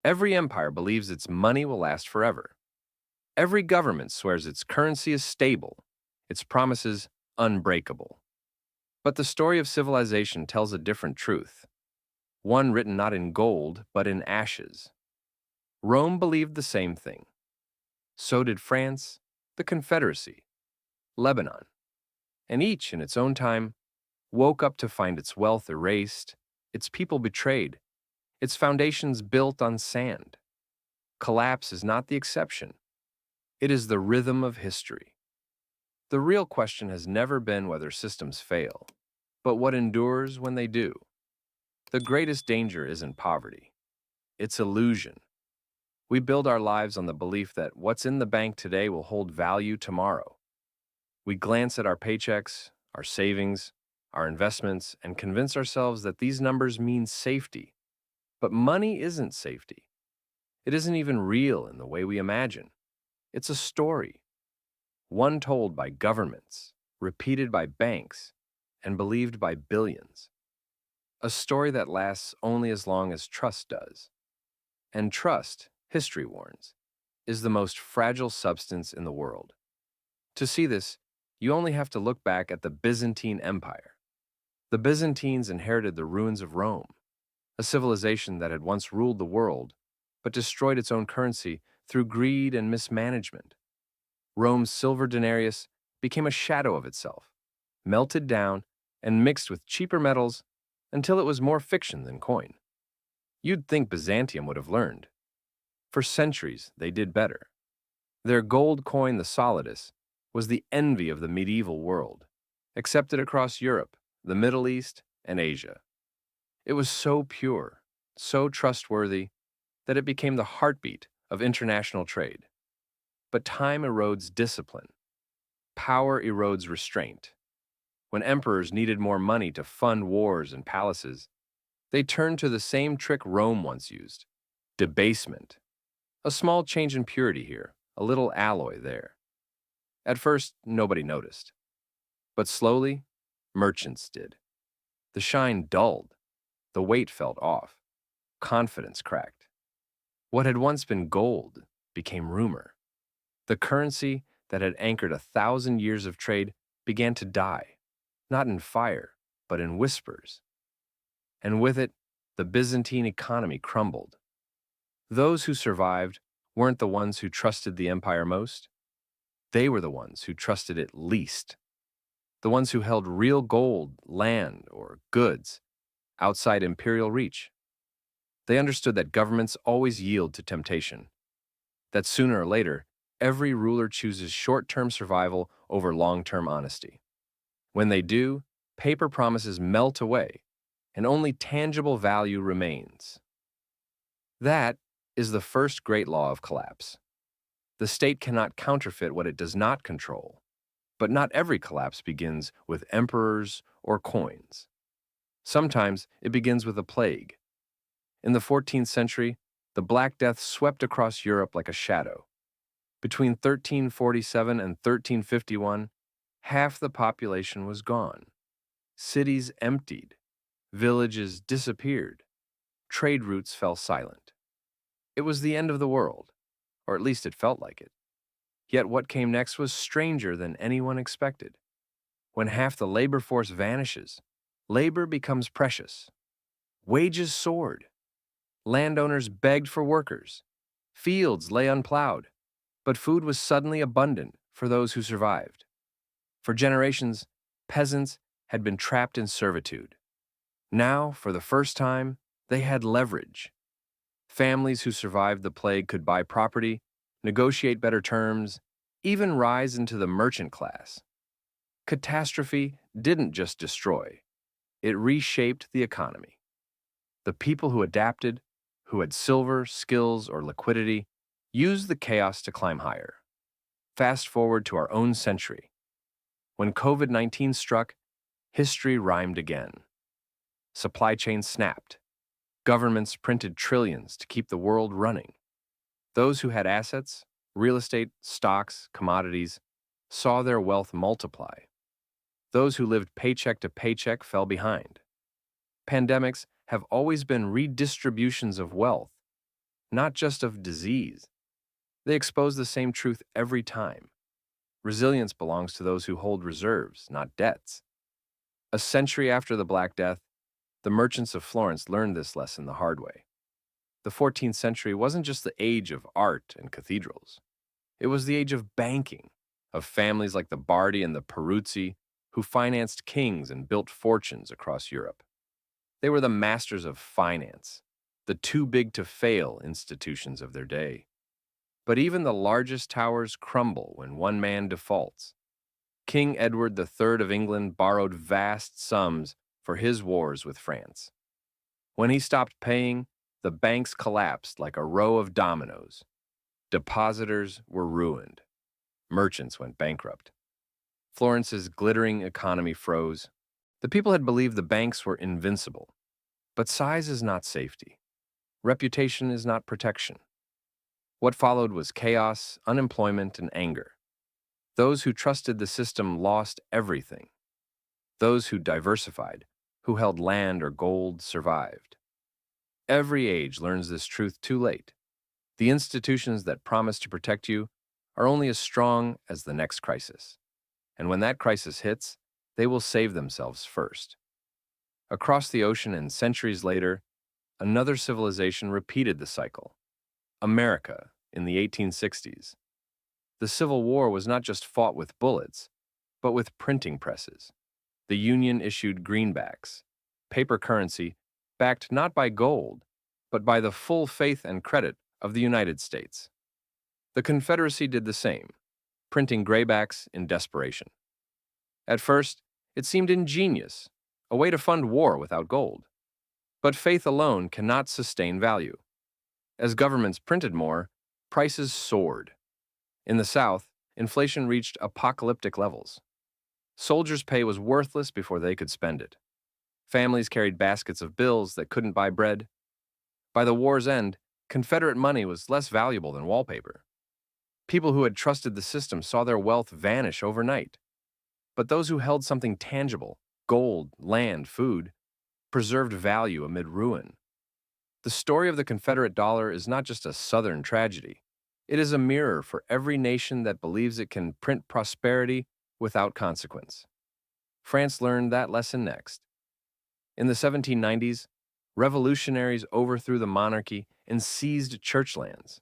Every empire believes its money will last forever. Every government swears its currency is stable, its promises unbreakable. But the story of civilization tells a different truth, one written not in gold, but in ashes. Rome believed the same thing. So did France, the Confederacy, Lebanon, and each, in its own time, woke up to find its wealth erased, its people betrayed, its foundations built on sand. Collapse is not the exception. It is the rhythm of history. The real question has never been whether systems fail, but what endures when they do. The greatest danger isn't poverty. It's illusion. We build our lives on the belief that what's in the bank today will hold value tomorrow. We glance at our paychecks, our savings, our investments, and convince ourselves that these numbers mean safety. But money isn't safety. It isn't even real in the way we imagine. It's a story, one told by governments, repeated by banks, and believed by billions. A story that lasts only as long as trust does. And trust, history warns, is the most fragile substance in the world. To see this, you only have to look back at the Byzantine Empire. The Byzantines inherited the ruins of Rome, a civilization that had once ruled the world, but destroyed its own currency through greed and mismanagement. Rome's silver denarius became a shadow of itself, melted down and mixed with cheaper metals until it was more fiction than coin. You'd think Byzantium would have learned. For centuries, they did better. Their gold coin, the solidus, was the envy of the medieval world, accepted across Europe, the Middle East, and Asia. It was so pure, so trustworthy, that it became the heartbeat of international trade. But time erodes discipline. Power erodes restraint. When emperors needed more money to fund wars and palaces, they turned to the same trick Rome once used: debasement. A small change in purity here, a little alloy there. At first, nobody noticed. But slowly, merchants did. The shine dulled. The weight felt off. Confidence cracked. What had once been gold became rumor. The currency that had anchored 1,000 years of trade began to die, not in fire, but in whispers. And with it, the Byzantine economy crumbled. Those who survived weren't the ones who trusted the empire most. They were the ones who trusted it least. The ones who held real gold, land, or goods outside imperial reach. They understood that governments always yield to temptation, that sooner or later, every ruler chooses short-term survival over long-term honesty. When they do, paper promises melt away, and only tangible value remains. That is the first great law of collapse. The state cannot counterfeit what it does not control, but not every collapse begins with emperors or coins. Sometimes it begins with a plague. In the 14th century, the Black Death swept across Europe like a shadow. Between 1347 and 1351, half the population was gone. Cities emptied. Villages disappeared. Trade routes fell silent. It was the end of the world, or at least it felt like it. Yet what came next was stranger than anyone expected. When half the labor force vanishes, labor becomes precious. Wages soared. Landowners begged for workers. Fields lay unplowed. But food was suddenly abundant for those who survived. For generations, peasants had been trapped in servitude. Now, for the first time, they had leverage. Families who survived the plague could buy property, negotiate better terms, even rise into the merchant class. Catastrophe didn't just destroy, it reshaped the economy. The people who adapted, who had silver, skills, or liquidity, used the chaos to climb higher. Fast forward to our own century. When COVID-19 struck, history rhymed again. Supply chains snapped. Governments printed trillions to keep the world running. Those who had assets, real estate, stocks, commodities, saw their wealth multiply. Those who lived paycheck to paycheck fell behind. Pandemics have always been redistributions of wealth. not just of disease. They expose the same truth every time. Resilience belongs to those who hold reserves, not debts. A century after the Black Death, the merchants of Florence learned this lesson the hard way. The 14th century wasn't just the age of art and cathedrals. It was the age of banking, of families like the Bardi and the Peruzzi who financed kings and built fortunes across Europe. They were the masters of finance, the too-big-to-fail institutions of their day. But even the largest towers crumble when one man defaults. King Edward III of England borrowed vast sums for his wars with France. When he stopped paying, the banks collapsed like a row of dominoes. Depositors were ruined. Merchants went bankrupt. Florence's glittering economy froze. The people had believed the banks were invincible. But size is not safety. Reputation is not protection. What followed was chaos, unemployment, and anger. Those who trusted the system lost everything. Those who diversified, who held land or gold, survived. Every age learns this truth too late. The institutions that promise to protect you are only as strong as the next crisis. And when that crisis hits, they will save themselves first. Across the ocean and centuries later, another civilization repeated the cycle. America in the 1860s. The Civil War was not just fought with bullets, but with printing presses. The Union issued greenbacks, paper currency backed not by gold, but by the full faith and credit of the United States. The Confederacy did the same, printing graybacks in desperation. At first, it seemed ingenious, a way to fund war without gold. But faith alone cannot sustain value. As governments printed more, prices soared. In the South, inflation reached apocalyptic levels. Soldiers' pay was worthless before they could spend it. Families carried baskets of bills that couldn't buy bread. By the war's end, Confederate money was less valuable than wallpaper. People who had trusted the system saw their wealth vanish overnight. But those who held something tangible, gold, land, food, preserved value amid ruin. The story of the Confederate dollar is not just a Southern tragedy. It is a mirror for every nation that believes it can print prosperity without consequence. France learned that lesson next. In the 1790s, revolutionaries overthrew the monarchy and seized church lands.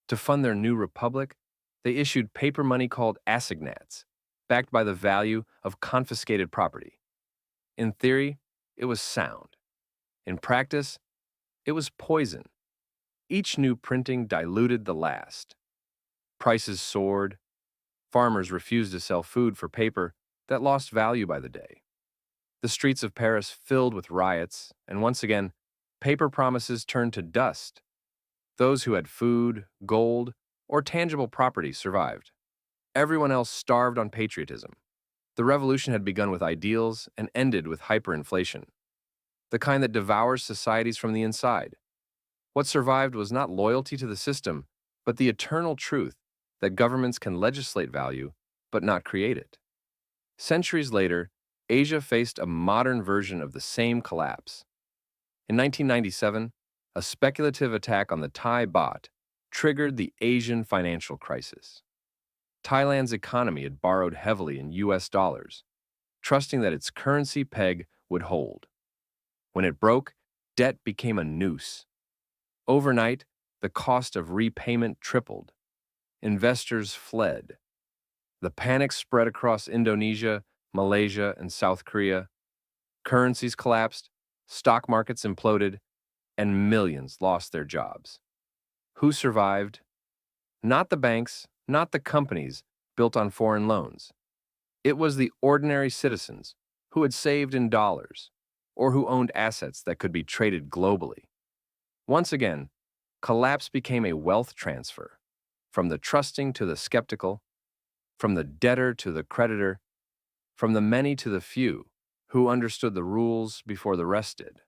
To fund their new republic, they issued paper money called assignats, backed by the value of confiscated property. In theory, it was sound. In practice, it was poison. Each new printing diluted the last. Prices soared. Farmers refused to sell food for paper that lost value by the day. The streets of Paris filled with riots, and once again, paper promises turned to dust. Those who had food, gold, or tangible property survived. Everyone else starved on patriotism. The revolution had begun with ideals and ended with hyperinflation, the kind that devours societies from the inside. What survived was not loyalty to the system, but the eternal truth that governments can legislate value, but not create it. Centuries later, Asia faced a modern version of the same collapse. In 1997, a speculative attack on the Thai baht triggered the Asian financial crisis. Thailand's economy had borrowed heavily in US dollars, trusting that its currency peg would hold. When it broke, debt became a noose. Overnight, the cost of repayment tripled. Investors fled. The panic spread across Indonesia, Malaysia, and South Korea. Currencies collapsed, stock markets imploded, and millions lost their jobs. Who survived? Not the banks, not the companies built on foreign loans. It was the ordinary citizens who had saved in dollars or who owned assets that could be traded globally. Once again, collapse became a wealth transfer, from the trusting to the skeptical, from the debtor to the creditor, from the many to the few who understood the rules before the rest did.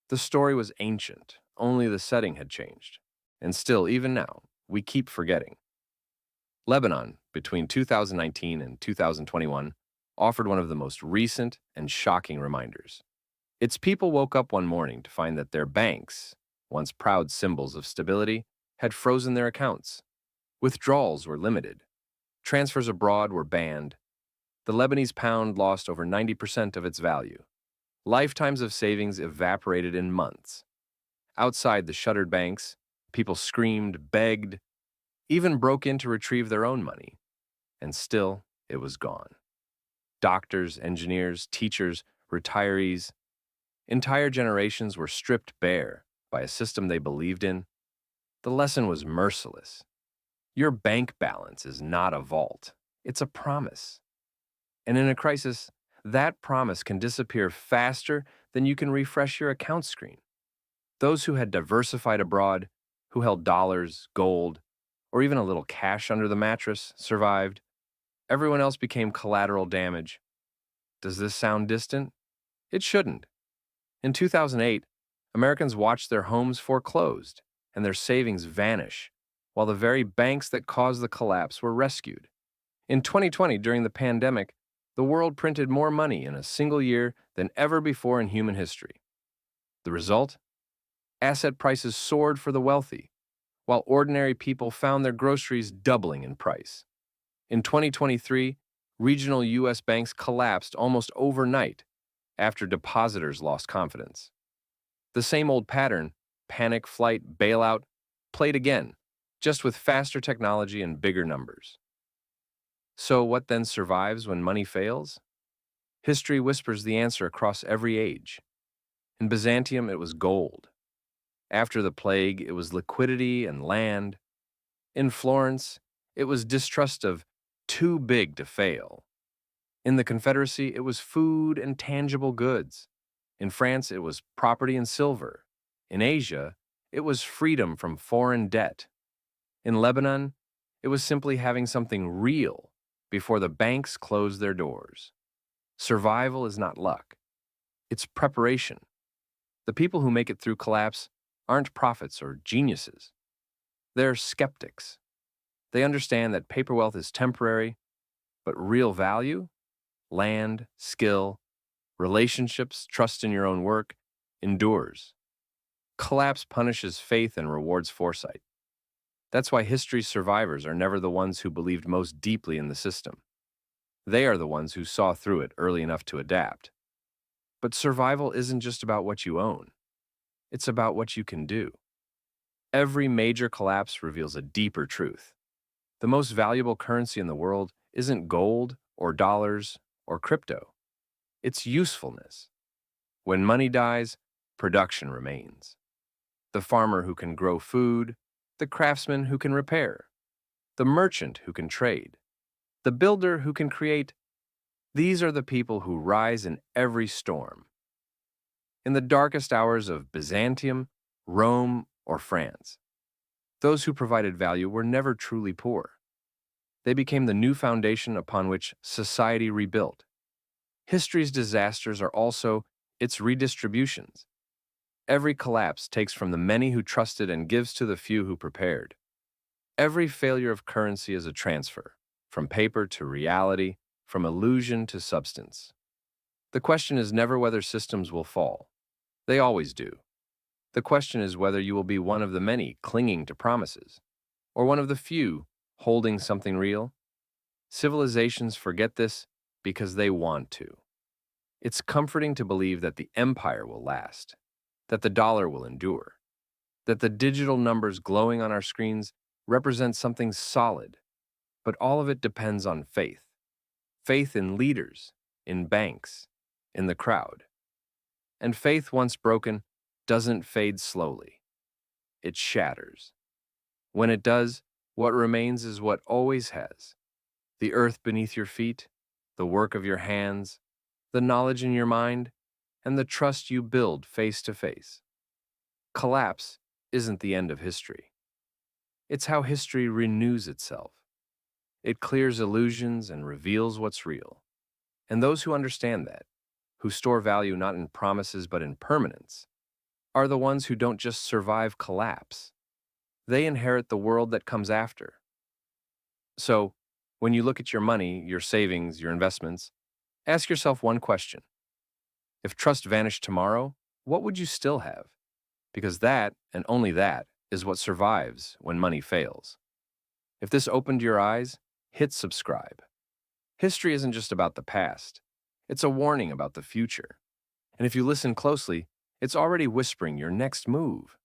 The story was ancient, only the setting had changed. And still, even now, we keep forgetting. Lebanon, between 2019 and 2021, offered one of the most recent and shocking reminders. Its people woke up one morning to find that their banks, once proud symbols of stability, had frozen their accounts. Withdrawals were limited. Transfers abroad were banned. The Lebanese pound lost over 90% of its value. Lifetimes of savings evaporated in months. Outside the shuttered banks, people screamed, begged, even broke in to retrieve their own money. And still, it was gone. Doctors, engineers, teachers, retirees, entire generations were stripped bare by a system they believed in. The lesson was merciless. Your bank balance is not a vault. It's a promise. And in a crisis, that promise can disappear faster than you can refresh your account screen. Those who had diversified abroad, who held dollars, gold, or even a little cash under the mattress, survived. Everyone else became collateral damage. Does this sound distant? It shouldn't. In 2008, Americans watched their homes foreclosed and their savings vanish, while the very banks that caused the collapse were rescued. In 2020, during the pandemic, the world printed more money in a single year than ever before in human history. The result? Asset prices soared for the wealthy, while ordinary people found their groceries doubling in price. In 2023, regional U.S. banks collapsed almost overnight after depositors lost confidence. The same old pattern, panic, flight, bailout, played again, just with faster technology and bigger numbers. So what then survives when money fails? History whispers the answer across every age. In Byzantium, it was gold. After the plague, it was liquidity and land. In Florence, it was distrust of too big to fail. In the Confederacy, it was food and tangible goods. In France, it was property and silver. In Asia, it was freedom from foreign debt. In Lebanon, it was simply having something real before the banks closed their doors. Survival is not luck. It's preparation. The people who make it through collapse aren't prophets or geniuses. They're skeptics. They understand that paper wealth is temporary, but real value, land, skill, relationships, trust in your own work, endures. Collapse punishes faith and rewards foresight. That's why history's survivors are never the ones who believed most deeply in the system. They are the ones who saw through it early enough to adapt. But survival isn't just about what you own. It's about what you can do. Every major collapse reveals a deeper truth. The most valuable currency in the world isn't gold or dollars or crypto. It's usefulness. When money dies, production remains. The farmer who can grow food, the craftsman who can repair, the merchant who can trade, the builder who can create. These are the people who rise in every storm. In the darkest hours of Byzantium, Rome, or France, those who provided value were never truly poor. They became the new foundation upon which society rebuilt. History's disasters are also its redistributions. Every collapse takes from the many who trusted and gives to the few who prepared. Every failure of currency is a transfer, from paper to reality, from illusion to substance. The question is never whether systems will fall. They always do. The question is whether you will be one of the many clinging to promises, or one of the few holding something real. Civilizations forget this because they want to. It's comforting to believe that the empire will last, that the dollar will endure, that the digital numbers glowing on our screens represent something solid, but all of it depends on faith. Faith in leaders, in banks, in the crowd. And faith, once broken, doesn't fade slowly. It shatters. When it does, what remains is what always has: the earth beneath your feet, the work of your hands, the knowledge in your mind, and the trust you build face to face. Collapse isn't the end of history. It's how history renews itself. It clears illusions and reveals what's real. And those who understand that, who store value not in promises but in permanence, are the ones who don't just survive collapse. They inherit the world that comes after. So, when you look at your money, your savings, your investments, ask yourself one question. If trust vanished tomorrow, what would you still have? because that, and only that, is what survives when money fails. If this opened your eyes, hit subscribe. History isn't just about the past, it's a warning about the future. And if you listen closely, it's already whispering your next move.